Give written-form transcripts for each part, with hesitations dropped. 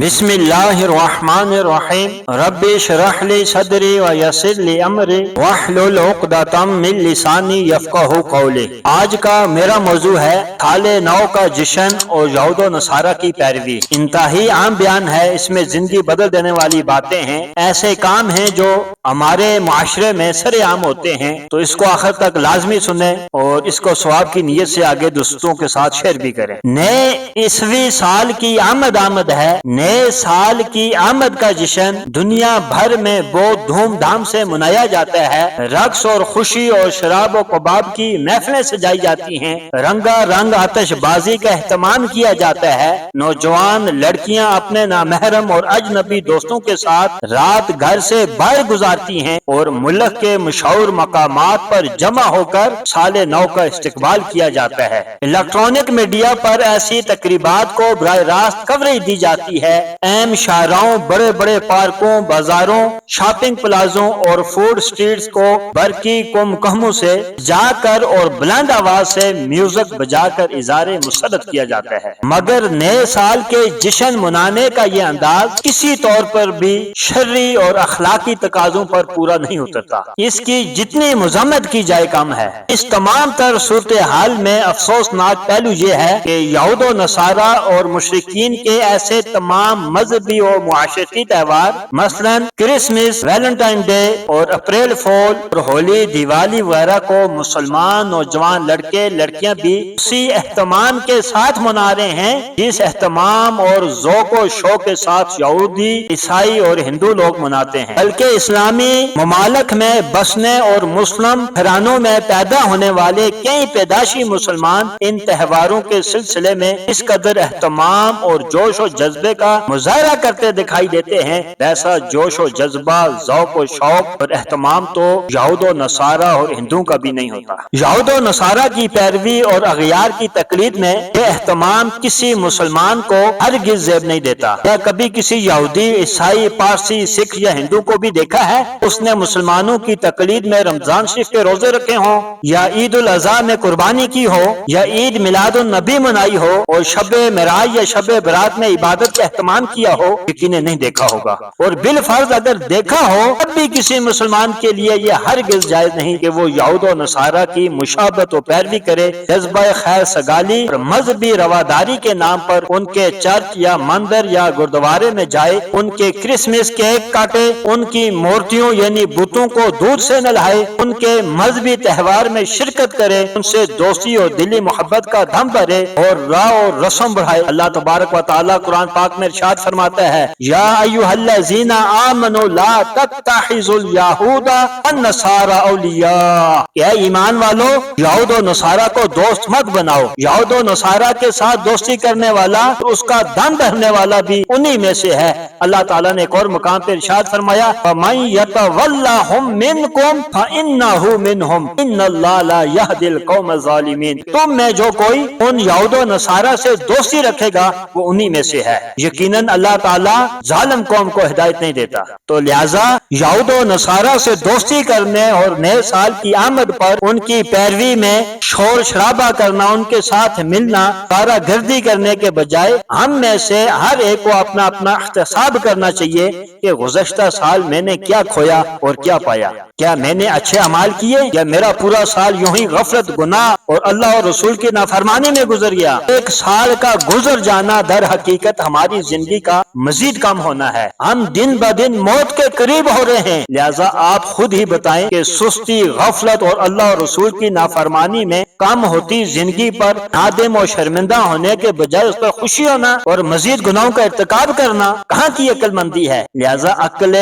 بسم اللہ الرحمن الرحیم رب اشرح لی صدری ویسر لی امری واحلل عقدۃ من لسانی یفقہوا قولی۔ آج کا میرا موضوع ہے سال نو کا جشن اور یہود و نصارہ کی پیروی۔ انتہائی عام بیان ہے، اس میں زندگی بدل دینے والی باتیں ہیں، ایسے کام ہیں جو ہمارے معاشرے میں سر عام ہوتے ہیں، تو اس کو آخر تک لازمی سنیں اور اس کو ثواب کی نیت سے آگے دوستوں کے ساتھ شیئر بھی کریں۔ نئے عیسوی سال کی آمد ہے، نئے سال کی آمد کا جشن دنیا بھر میں بہت دھوم دھام سے منایا جاتا ہے۔ رقص اور خوشی اور شراب و کباب کی محفلیں سجائی جاتی ہیں، رنگا رنگ آتش بازی کا اہتمام کیا جاتا ہے، نوجوان لڑکیاں اپنے نامحرم اور اجنبی دوستوں کے ساتھ رات گھر سے باہر گزارتی ہیں اور ملک کے مشہور مقامات پر جمع ہو کر سال نو کا استقبال کیا جاتا ہے۔ الیکٹرانک میڈیا پر ایسی تقریبات کو براہ راست کوریج دی جاتی ہے۔ اہم شاہراہوں، بڑے بڑے پارکوں، بازاروں، شاپنگ پلازوں اور فوڈ سٹریٹس کو برقی کمکموں سے جا کر اور بلند آواز سے میوزک بجا کر اظہار مسرت کیا جاتا ہے، مگر نئے سال کے جشن منانے کا یہ انداز کسی طور پر بھی شرعی اور اخلاقی تقاضوں پر پورا نہیں اترتا۔ اس کی جتنی مذمت کی جائے کم ہے۔ اس تمام تر صورتحال میں افسوسناک پہلو یہ ہے کہ یہود و نصارہ اور مشرکین کے ایسے تمام مذہبی اور معاشرتی تہوار مثلا کرسمس، ویلنٹائن ڈے اور اپریل فول اور ہولی، دیوالی وغیرہ کو مسلمان نوجوان لڑکے لڑکیاں بھی اسی اہتمام کے ساتھ منا رہے ہیں جس اہتمام اور ذوق و شوق کے ساتھ یہودی، عیسائی اور ہندو لوگ مناتے ہیں، بلکہ اسلامی ممالک میں بسنے اور مسلم گھرانوں میں پیدا ہونے والے کئی پیدائشی مسلمان ان تہواروں کے سلسلے میں اس قدر اہتمام اور جوش و جذبے کا مظاہرہ کرتے دکھائی دیتے ہیں، ایسا جوش و جذبہ، ذوق و شوق اور اہتمام تو یہود و نصارہ اور ہندوؤں کا بھی نہیں ہوتا۔ یہود و نصارہ کی پیروی اور اغیار کی تقلید میں یہ اہتمام کسی مسلمان کو ہرگز زیب نہیں دیتا۔ یا کبھی کسی یہودی، عیسائی، پارسی، سکھ یا ہندو کو بھی دیکھا ہے اس نے مسلمانوں کی تقلید میں رمضان شریف کے روزے رکھے ہوں یا عید الاضحیٰ میں قربانی کی ہو یا عید میلاد النبی منائی ہو اور شب معراج یا شب برات میں عبادت کا اہتمام کیا ہو؟ یقیناً نہیں دیکھا ہوگا، اور بالفرض اگر دیکھا ہو تب بھی کسی مسلمان کے لیے یہ ہرگز جائز نہیں کہ وہ یہود و نصارہ کی مشابہت و پیروی کرے، جذبہ خیر سگالی اور مذہبی رواداری کے نام پر ان کے چرچ یا مندر یا گردوارے میں جائے، ان کے کرسمس کیک کاٹے، ان کی مورتیوں یعنی بتوں کو دودھ سے نہلائے، ان کے مذہبی تہوار میں شرکت کرے، ان سے دوستی اور دلی محبت کا دم بھرے اور راہ اور رسم بڑھائے۔ اللہ تبارک و تعالیٰ قرآن پاک میں ارشاد فرماتا ہے، یا ایھا الذین آمنوا لا تتخذوا اليہود والنصارى اولیاء، اے ایمان والو یہود و نصارہ کو دوست مت بناؤ۔ یہود و نصارہ کے ساتھ دوستی کرنے والا اس کا دم بھرنے والا بھی انہی میں سے ہے۔ اللہ تعالیٰ نے ایک اور مقام پر ارشاد فرمایا، فَمَن يَتَوَلَّهُم مِّنكُمْ فَإِنَّهُ مِنْهُمْ إِنَّ اللَّهَ لَا يَهْدِي الْقَوْمَ الظَّالِمِينَ، تم میں جو کوئی ان یہود و نصارہ سے دوستی رکھے گا وہ انہی میں سے ہے، یقیناً اللہ تعالیٰ ظالم قوم کو ہدایت نہیں دیتا۔ تو لہٰذا یہود و نصارہ سے دوستی کرنے اور نئے سال کی آمد پر ان کی پیروی میں شور شرابہ کرنا، ان کے ساتھ ملنا، کارہ گردی کرنے کے بجائے ہم میں سے ہر ایک کو اپنا اپنا احتساب کرنا چاہیے کہ گزشتہ سال میں نے کیا کھویا اور کیا پایا، کیا میں نے اچھے اعمال کیے یا میرا پورا سال یوں ہی غفلت، گناہ اور اللہ اور رسول کی نافرمانی میں گزر گیا۔ ایک سال کا گزر جانا در حقیقت ہماری زندگی کا مزید کم ہونا ہے، ہم دن بدن موت کے قریب ہو رہے ہیں، لہٰذا آپ خود ہی بتائیں کہ سستی، غفلت اور اللہ اور رسول کی نافرمانی میں کم ہوتی زندگی پر نادم و شرمندہ ہونے کے بجائے اس پر خوشی ہونا اور مزید گناہوں کا ارتکاب کرنا کہاں کی عقل مندی ہے؟ لہٰذا عقل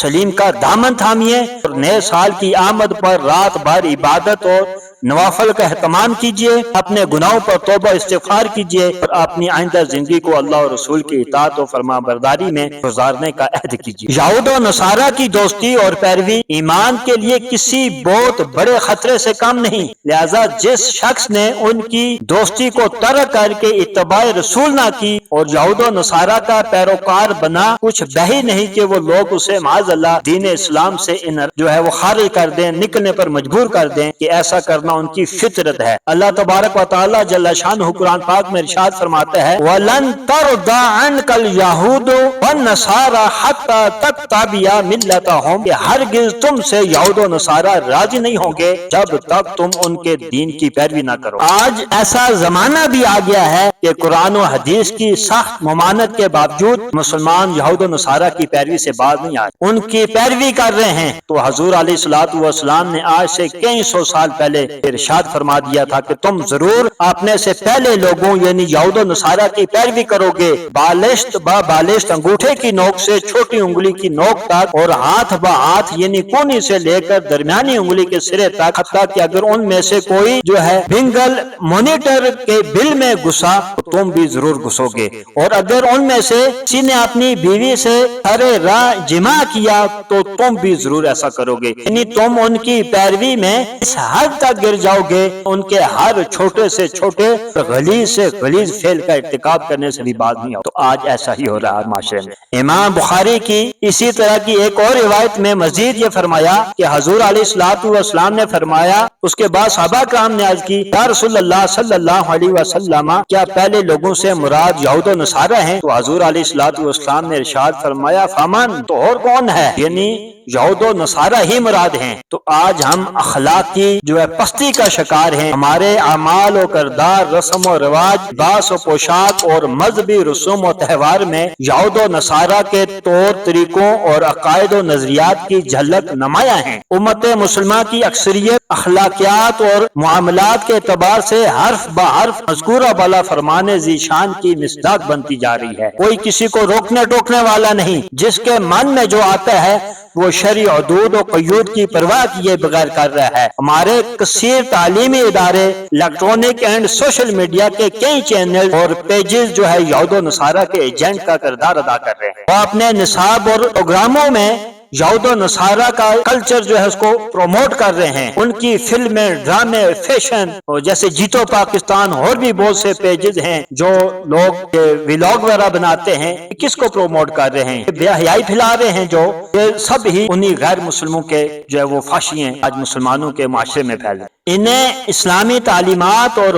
سلیم کا دامن تھامیے اور نئے سال کی آمد پر رات بھر عبادت اور نوافل کا اہتمام کیجیے، اپنے گناہوں پر توبہ استغفار کیجیے اور اپنی آئندہ زندگی کو اللہ اور رسول کی اطاعت و فرما برداری میں گزارنے کا عہد کیجیے۔ یہود و نصارہ کی دوستی اور پیروی ایمان کے لیے کسی بہت بڑے خطرے سے کم نہیں، لہذا جس شخص نے ان کی دوستی کو ترک کر کے اتباع رسول نہ کی اور یہود و نصارہ کا پیروکار بنا، کچھ بہی نہیں کہ وہ لوگ اسے معاذ اللہ دین اسلام سے جو ہے وہ خارج کر دیں، نکلنے پر مجبور کر دیں کہ ایسا کرنا ان کی فطرت ہے۔ اللہ تبارک و تعالی جل شانہ قرآن پاک میں ارشاد فرماتا ہے وَلَن تَرْضَ عَنْكَ الْيَهُودُ وَالنَّصَارَى حَتَّى تَتَّبِعَ مِلَّتَهُمْ کہ ہرگز تم سے یہود و نصارہ راضی نہیں ہوں گے جب تک تم ان کے دین کی پیروی نہ کرو۔ آج ایسا زمانہ بھی آ گیا ہے کہ قرآن و حدیث کی سخت ممانعت کے باوجود مسلمان یہود و نصارہ کی پیروی سے باز نہیں آئے، ان کی پیروی کر رہے ہیں۔ تو حضور علیہ الصلوۃ والسلام نے آج سے کئی سو سال پہلے ارشاد فرما دیا تھا کہ تم ضرور اپنے سے پہلے لوگوں یعنی یہود و نصارہ کی پیروی کرو گے، بالشت با بالشت انگوٹھے کی نوک سے چھوٹی انگلی کی نوک تک، اور ہاتھ با ہاتھ یعنی کونی سے لے کر درمیانی انگلی کے سرے تک، حتیٰ کہ اگر ان میں سے کوئی جو ہے بنگل مانیٹر کے بل میں گھسا تو تم بھی ضرور گھسو گے، اور اگر ان میں سے کسی نے اپنی بیوی سے ارے راہ جمع کیا تو تم بھی ضرور ایسا کرو گے، یعنی تم ان کی پیروی میں اس حد تک گر جاؤ گے ان کے ہر چھوٹے سے چھوٹے غلیظ سے غلیظ فعل کا ارتکاب کرنے سے بھی باز نہیں ہو۔ تو آج ایسا ہی ہو رہا ہے معاشرے میں۔ امام بخاری کی اسی طرح کی ایک اور روایت میں مزید یہ فرمایا کہ حضور علیہ الصلوۃ والسلام نے فرمایا، اس کے بعد صحابہ کرام نے عرض کی یا رسول اللہ صلی اللہ علیہ وسلم کیا پہلے لوگوں سے مراد یہود و نصارہ ہیں؟ تو حضور علیہ الصلوۃ والسلام نے ارشاد فرمایا فامن تو اور کون ہے، یعنی یہود و نصارہ ہی مراد ہیں۔ تو آج ہم اخلاق کی جو ہے پستی کا شکار ہیں، ہمارے اعمال و کردار، رسم و رواج، لباس و پوشاک اور مذہبی رسوم و تہوار میں یہود و نصارہ کے طور طریقوں اور عقائد و نظریات کی جھلک نمایاں ہیں۔ امت مسلمہ کی اکثریت اخلاقیات اور معاملات کے اعتبار سے حرف بہ حرف مذکورہ بالا فرمان ذی شان کی مصداق بنتی جا رہی ہے۔ کوئی کسی کو روکنے ٹوکنے والا نہیں، جس کے من میں جو آتا ہے وہ شرعی حدود و قیود کی پرواہ کیے بغیر کر رہا ہے۔ ہمارے کثیر تعلیمی ادارے، الیکٹرانک اینڈ سوشل میڈیا کے کئی چینل اور پیجز جو ہے یہود و نصارہ کے ایجنٹ کا کردار ادا کر رہے ہیں۔ وہ اپنے نصاب اور پروگراموں میں یہود و نصارہ کا کلچر جو ہے اس کو پروموٹ کر رہے ہیں۔ ان کی فلمیں، ڈرامے، فیشن اور جیسے جیتو پاکستان اور بھی بہت سے پیجز ہیں جو لوگ ویلاگ وغیرہ بناتے ہیں، کس کو پروموٹ کر رہے ہیں؟ بے حیائی پھیلا رہے ہیں، جو یہ سب ہی انہی غیر مسلموں کے جو ہے وہ فاشی ہیں آج مسلمانوں کے معاشرے میں پھیل رہے ہیں۔ انہیں اسلامی تعلیمات اور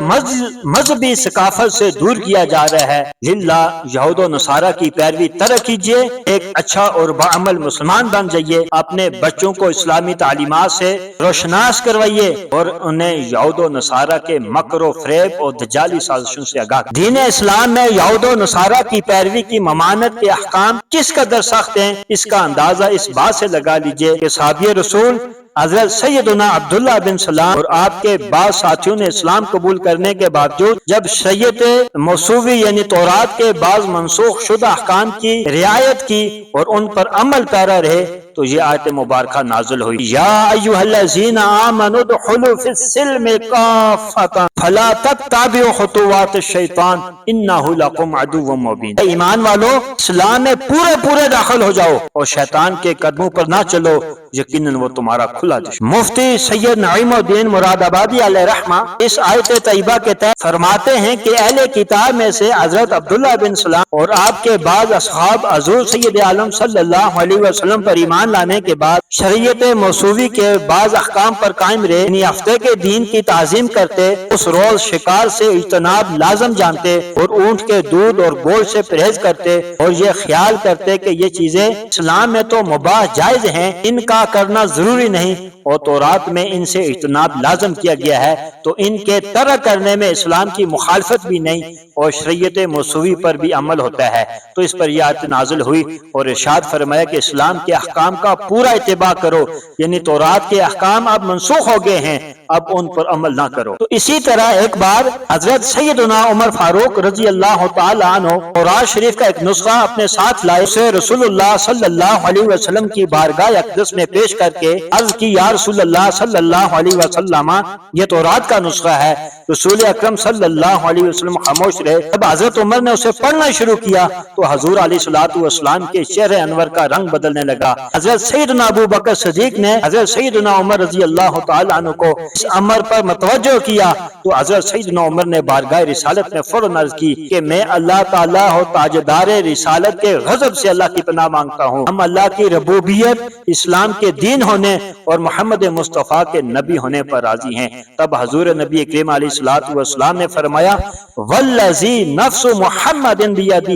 مذہبی ثقافت سے دور کیا جا رہا ہے۔ للہ یہود و نصارہ کی پیروی ترک کیجیے، ایک اچھا اور باعمل مسلمان بن جائیے، اپنے بچوں کو اسلامی تعلیمات سے روشناس کروائیے اور انہیں یہود و نصارہ کے مکر و فریب اور دجالی سازشوں سے آگاہ کیجیے۔ دین اسلام میں یہود و نصارہ کی پیروی کی ممانعت کے احکام کس قدر سخت ہیں، اس کا اندازہ اس بات سے لگا لیجیے کہ صحابی رسول حضرت سیدنا عبداللہ بن سلام اور آپ کے بعض ساتھیوں نے اسلام قبول کرنے کے باوجود جب شریعت موصوی یعنی تورات کے بعض منسوخ شدہ احکام کی رعایت کی اور ان پر عمل پیرا رہے تو یہ آیت مبارکہ نازل ہوئی، یا ایھا الذین آمنوا ادخلوا فی السلم کافۃ فلا تتبعوا خطوات الشیطان انہ لکم عدو مبین۔ ایمان والو، اسلام میں پورے داخل ہو جاؤ اور شیطان کے قدموں پر نہ چلو، یقیناً وہ تمہارا کھلا دشمن۔ مفتی سید نعیم الدین مراد آبادی علیہ رحمہ اس آیت طیبہ کے تحت فرماتے ہیں کہ اہل کتاب میں سے حضرت عبداللہ بن سلام اور آپ کے بعض اصحاب حضور سید عالم صلی اللہ علیہ وسلم پر ایمان لانے کے بعد شریعت موصوی کے بعض احکام پر قائم رہے، یعنی ہفتے کے دین کی تعظیم کرتے، اس روز شکار سے اجتناب لازم جانتے اور اونٹ کے دودھ اور گوشت سے پرہیز کرتے اور یہ خیال کرتے کہ یہ چیزیں اسلام میں تو مباح جائز ہیں، ان کا کرنا ضروری نہیں، اور تورات میں ان سے اجتناب لازم کیا گیا ہے، تو ان کے ترک کرنے میں اسلام کی مخالفت بھی نہیں اور شریعت موصوی پر بھی عمل ہوتا ہے۔ تو اس پر یہ آیت نازل ہوئی اور ارشاد فرمایا کہ اسلام کے احکام کا پورا اتباع کرو، یعنی تورات کے احکام اب منسوخ ہو گئے ہیں، اب ان پر عمل نہ کرو۔ تو اسی طرح ایک بار حضرت سیدنا عمر فاروق رضی اللہ تعالی عنہ تورات شریف کا ایک نسخہ اپنے ساتھ لائے، اسے رسول اللہ صلی اللہ علیہ وسلم کی بارگاہ اقدس میں پیش کر کے عرض کی، یا رسول اللہ صلی اللہ علیہ وسلم یہ تورات کا نسخہ ہے۔ رسول اکرم صلی اللہ علیہ وسلم خاموش رہے۔ جب حضرت عمر نے اسے پڑھنا شروع کیا تو حضور علیہ الصلوۃ والسلام کے چہرے انور کا رنگ بدلنے لگا۔ حضرت سیدنا ابو بکر صدیق نے حضرت سیدنا عمر رضی اللہ تعالی عنہ کو اس امر پر متوجہ کیا تو حضرت سیدنا عمر نے بارگاہ رسالت میں فوراً عرض کی کہ میں اللہ تعالیٰ اور تاجدار رسالت کے غضب سے اللہ کی پناہ مانگتا ہوں۔ ہم اللہ کی ربوبیت، اسلام کے دین ہونے اور محمد مصطفیٰ کے نبی ہونے پر راضی ہیں۔ تب حضور نبی کریم علیہ الصلوۃ والسلام نے فرمایا والذی نفس محمد بیدہ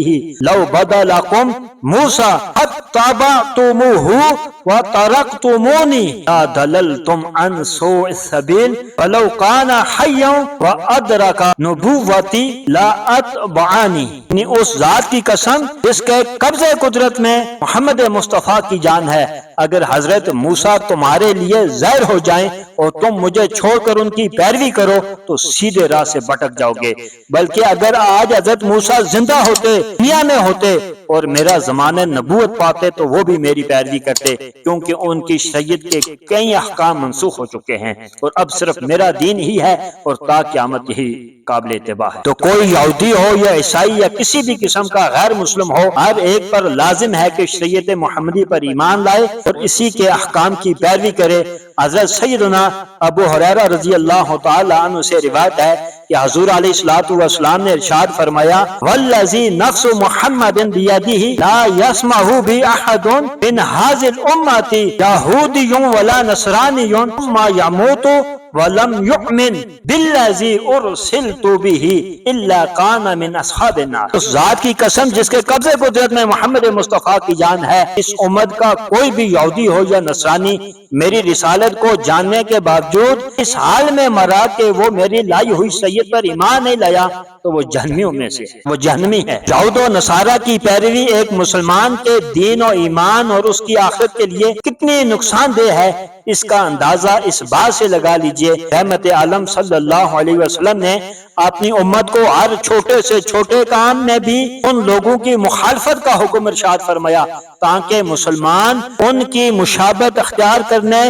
لو بدا لکم موسیٰ اتبعتموہ وترکتمونی لضللتم عن سوء السبیل ولو کان حیا وادرک نبوتی لا اتبعنی، یعنی اس ذات کی قسم جس کے قبضے قدرت میں محمد مصطفیٰ کی جان ہے، اگر حضرت موسیٰ تمہارے لیے زہر ہو جائیں اور تم مجھے چھوڑ کر ان کی پیروی کرو تو سیدھے راہ سے بھٹک جاؤ گے، بلکہ اگر آج حضرت موسیٰ زندہ ہوتے، دنیا میں ہوتے اور میرا زمانہ نبوت پاتے تو وہ بھی میری پیروی کرتے، کیونکہ ان کی شریعت کے کئی احکام منسوخ ہو چکے ہیں اور اب صرف میرا دین ہی ہے اور تا قیامت یہی قابل اتباع ہے۔ تو کوئی یہودی ہو یا عیسائی یا کسی بھی قسم کا غیر مسلم ہو، ہر ایک پر لازم ہے کہ شریعت محمدی پر ایمان لائے اور اسی کے احکام کی پیروی کرے۔ حضرت سیدنا ابو ہریرہ رضی اللہ تعالی عنہ سے روایت ہے کہ حضور علیہ الصلوۃ والسلام نے ارشاد فرمایا والذی نفس محمد بیدہ لا یسمع بی احد من ھذی الامۃ یہودی ولا نصرانی ثم یموت ولم یؤمن بالذی ارسلت بہ الا کان من اصحاب النار، اس ذات کی قسم جس کے قبضے قدرت میں محمد مصطفیٰ کی جان ہے، اس امت کا کوئی بھی یہودی ہو یا نصرانی میری رسالت کو جاننے کے باوجود اس حال میں مرا کہ وہ میری لائی ہوئی شریعت پر ایمان نہیں لایا تو وہ جہنمیوں میں سے، وہ جہنمی ہے۔ یہود و نصارہ کی پیروی ایک مسلمان کے دین و ایمان اور اس کی آخرت کے لیے کتنی نقصان دہ ہے، اس کا اندازہ اس بات سے لگا لیجئے رحمت عالم صلی اللہ علیہ وسلم نے اپنی امت کو ہر چھوٹے سے چھوٹے کام میں بھی ان لوگوں کی مخالفت کا حکم ارشاد فرمایا تاکہ مسلمان ان کی مشابہت اختیار کرنے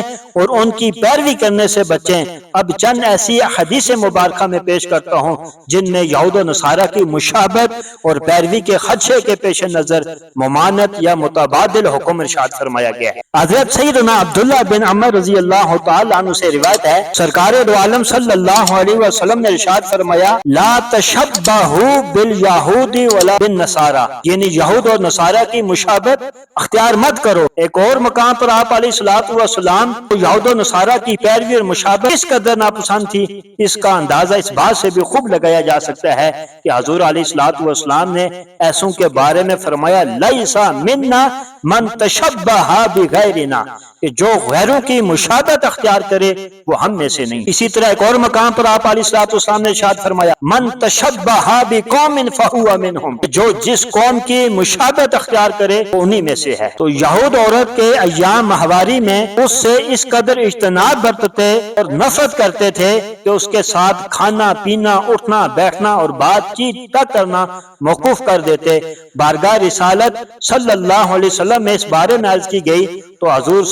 اور ان کی پیروی کرنے سے بچیں۔ اب چند ایسی حدیث مبارکہ میں پیش کرتا ہوں جن میں یہود و نصارہ کی مشابہت اور پیروی کے خدشے کے پیش نظر ممانعت یا متبادل حکم ارشاد فرمایا گیا ہے۔ حضرت سیدنا عبداللہ بن عمر رضی اللہ تعالی عنہ سے روایت ہے سرکار دو عالم صلی اللہ علیہ وسلم نے ارشاد فرمایا لا تشبہوا بالیہود ولا بالنصارى، یعنی یہود اور نصارہ کی مشابہت اختیار مت کرو۔ ایک اور مقام پر آپ علیہ الصلوۃ والسلام کو یہود و نصارہ کی پیروی اور مشابہت کس قدر ناپسند تھی، اس کا اندازہ اس بات سے بھی خوب لگایا جا سکتا ہے کہ حضور علیہ الصلوۃ والسلام نے ایسوں کے بارے میں فرمایا لیس منا من تشبہ بغیرنا، کہ جو غیروں کی مشابہت اختیار کرے وہ ہم میں سے نہیں۔ اسی طرح ایک اور مقام پر آپ علیہ الصلوۃ والسلام نے ارشاد فرمایا من تشبہ بقوم فہو منہم، جو جس قوم کی مشابہت اختیار کرے وہ انہی میں سے ہے۔ تو یہود عورت کے ایام ماہواری میں اس سے اس قدر اجتناب برتتے اور نفرت کرتے تھے کہ اس کے ساتھ کھانا پینا، اٹھنا بیٹھنا اور بات چیت تک کرنا موقوف کر دیتے۔ بارگاہ رسالت صلی اللہ علیہ وسلم میں اس بارے میں عرض کی گئی تو حضور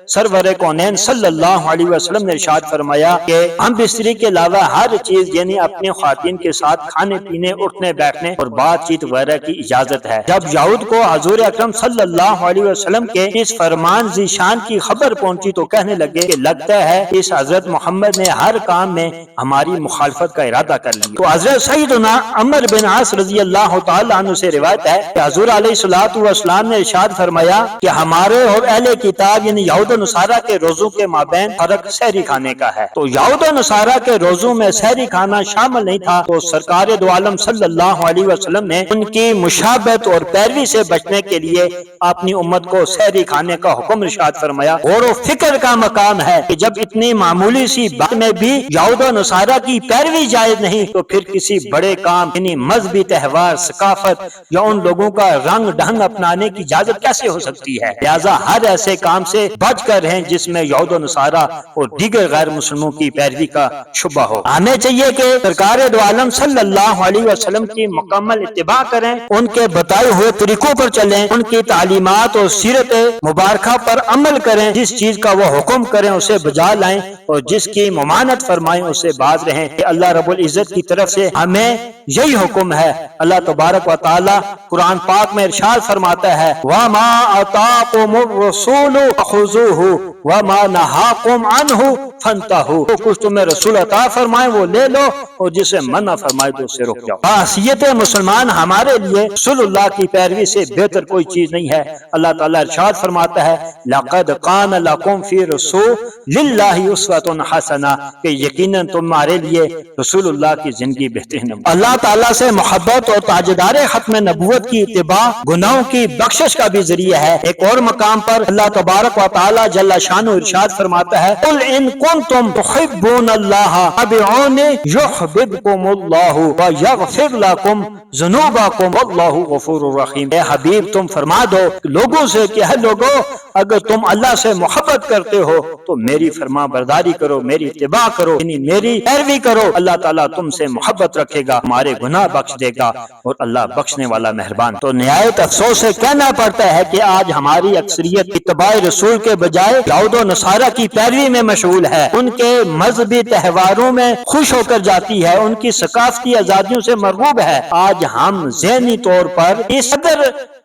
سرور کونین صلی اللہ علیہ وسلم نے ارشاد فرمایا کہ ہم بستری کے علاوہ ہر چیز یعنی اپنی خواتین کے ساتھ کھانے پینے، اٹھنے بیٹھنے اور بات چیت وغیرہ کی اجازت ہے۔ جب یہود کو حضور اکرم صلی اللہ علیہ وسلم کے اس فرمان ذیشان کی خبر پہنچی تو کہنے لگے کہ لگتا ہے اس حضرت محمد نے ہر کام میں ہماری مخالفت کا ارادہ کر لیا۔ تو حضرت سیدنا عمر بن عاص رضی اللہ تعالی عنہ سے روایت ہے کہ حضور علیہ الصلوۃ والسلام نے ارشاد فرمایا کہ ہمارے اور اہل کتاب یعنی یہود و نصارہ کے روزوں کے مابین فرق سحری کھانے کا ہے۔ تو یہود و نصارہ کے روزوں میں سحری کھانا شامل نہیں تھا، تو سرکار دو عالم صلی اللہ علیہ وسلم نے ان کی مشابہت اور پیروی سے بچنے کے لیے اپنی امت کو سحری کھانے کا حکم ارشاد فرمایا۔ غور و فکر کا مقام ہے کہ جب اتنی معمولی سی بات میں بھی یہود و نصارہ کی پیروی جائز نہیں تو پھر کسی بڑے کام یعنی مذہبی تہوار، ثقافت یا ان لوگوں کا رنگ ڈھنگ اپنانے کی اجازت کیسے ہو سکتی ہے؟ لہذا ہر ایسے کام سے بچ کر رہیں جس میں یہود و نصارہ اور دیگر غیر مسلموں کی پیروی کا شبہ ہو۔ ہمیں چاہیے کہ سرکار دو عالم صلی اللہ علیہ وسلم کی مکمل اتباع کریں، ان کے بتائے ہوئے طریقوں پر چلیں، ان کی تعلیمات اور سیرت مبارکہ پر عمل کریں، جس چیز کا وہ حکم کریں اسے بجا لائیں اور جس کی ممانعت فرمائیں اسے باز رہیں۔ کہ اللہ رب العزت کی طرف سے ہمیں یہی حکم ہے۔ اللہ تبارک و تعالی قرآن پاک میں ارشاد فرماتا ہے وَمَا أَطَاعَكُمُ الرسول فخذوه وما نهاكم عنه فانتهوا، تو کچھ تمہیں رسول عطا فرمائے وہ لے لو، اور جسے منع فرمائے تو اسے رک جاؤ۔ خاصیت مسلمان ہمارے لیے رسول اللہ کی پیروی سے بہتر کوئی چیز نہیں ہے۔ اللہ تعالیٰ ارشاد فرماتا ہے لقد کان لکم فی رسول اللہ اسوۃ حسنہ، کہ یقیناً تمہارے لیے رسول اللہ کی زندگی بہترین ہے۔ اللہ تعالیٰ سے محبت اور تاجدار ختم نبوت کی اتباع گناہوں کی بخشش کا بھی ذریعہ ہے۔ ایک اور مقام پر اللہ تبارک و تعالیٰ جل شانہ ارشاد فرماتا ہے قل ان کنتم تحبون اللہ فاتبعونی یحببکم اللہ ویغفر لکم ذنوبکم واللہ غفور الرحیم۔ اے حبیب تم فرما دو لوگوں سے کہ اے لوگوں اگر تم اللہ سے محبت کرتے ہو تو میری فرما برداری کرو، میری اتباع کرو، یعنی میری پیروی کرو، اللہ تعالیٰ تم سے محبت رکھے گا، ہمارے گناہ بخش دے گا، اور اللہ بخشنے والا مہربان۔ تو نہایت افسوس سے کہنا پڑتا ہے کہ آج ہماری اکثریت اتباع رسول کے بجائے یہود و نصارہ کی پیروی میں مشغول ہے، ان کے مذہبی تہواروں میں خوش ہو کر جاتی ہے، ان کی ثقافتی آزادیوں سے مرغوب ہے۔ آج ہم ذہنی طور پر اس قدر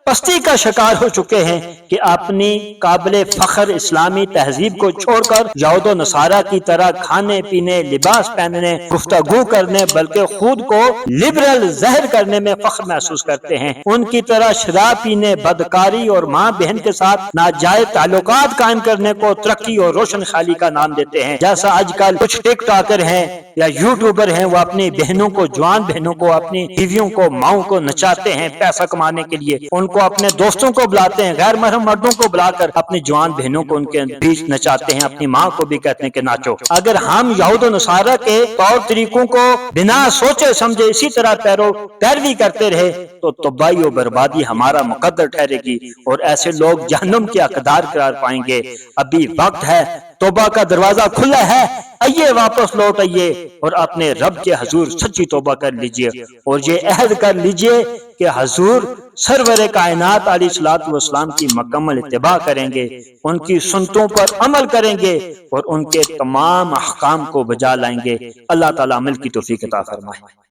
پستی کا شکار ہو چکے ہیں کہ اپنی قابل فخر اسلامی تہذیب کو چھوڑ کر یہود و نصارہ کی طرح کھانے پینے، لباس پہننے، گفتگو کرنے، بلکہ خود کو لبرل ظاہر کرنے میں فخر محسوس کرتے ہیں۔ ان کی طرح شراب پینے، بدکاری اور ماں بہن کے ساتھ ناجائز تعلقات قائم کرنے کو ترقی اور روشن خیالی کا نام دیتے ہیں۔ جیسا آج کل کچھ ٹک ٹاکر ہیں یا یوٹیوبر ہیں، وہ اپنی بہنوں کو، جوان بہنوں کو، اپنی بیویوں کو، ماؤں کو نچاتے ہیں پیسہ کمانے کے لیے، ان کو اپنے دوستوں کو بلاتے ہیں، غیر محرم مردوں کو بلا کر اپنی جوان بہنوں کو ان کے بیچ نچاتے ہیں، اپنی ماں کو بھی کہتے ہیں کہ ناچو۔ اگر ہم یہود و نصارہ کے طور طریقوں کو بنا سوچے سمجھے اسی طرح پیروی کرتے رہے تو تباہی و بربادی ہمارا مقدر ٹھہرے گی، اور ایسے لوگ جہنم کے حقدار قرار پائیں گے۔ ابھی وقت ہے، توبہ کا دروازہ کھلا ہے، آئیے واپس لوٹ آئیے اور اپنے رب کے حضور سچی توبہ کر لیجئے، اور یہ عہد کر لیجئے کہ حضور سرور کائنات علیہ الصلوۃ والسلام کی مکمل اتباع کریں گے، ان کی سنتوں پر عمل کریں گے، اور ان کے تمام احکام کو بجا لائیں گے۔ اللہ تعالیٰ عمل کی توفیق عطا فرمائے۔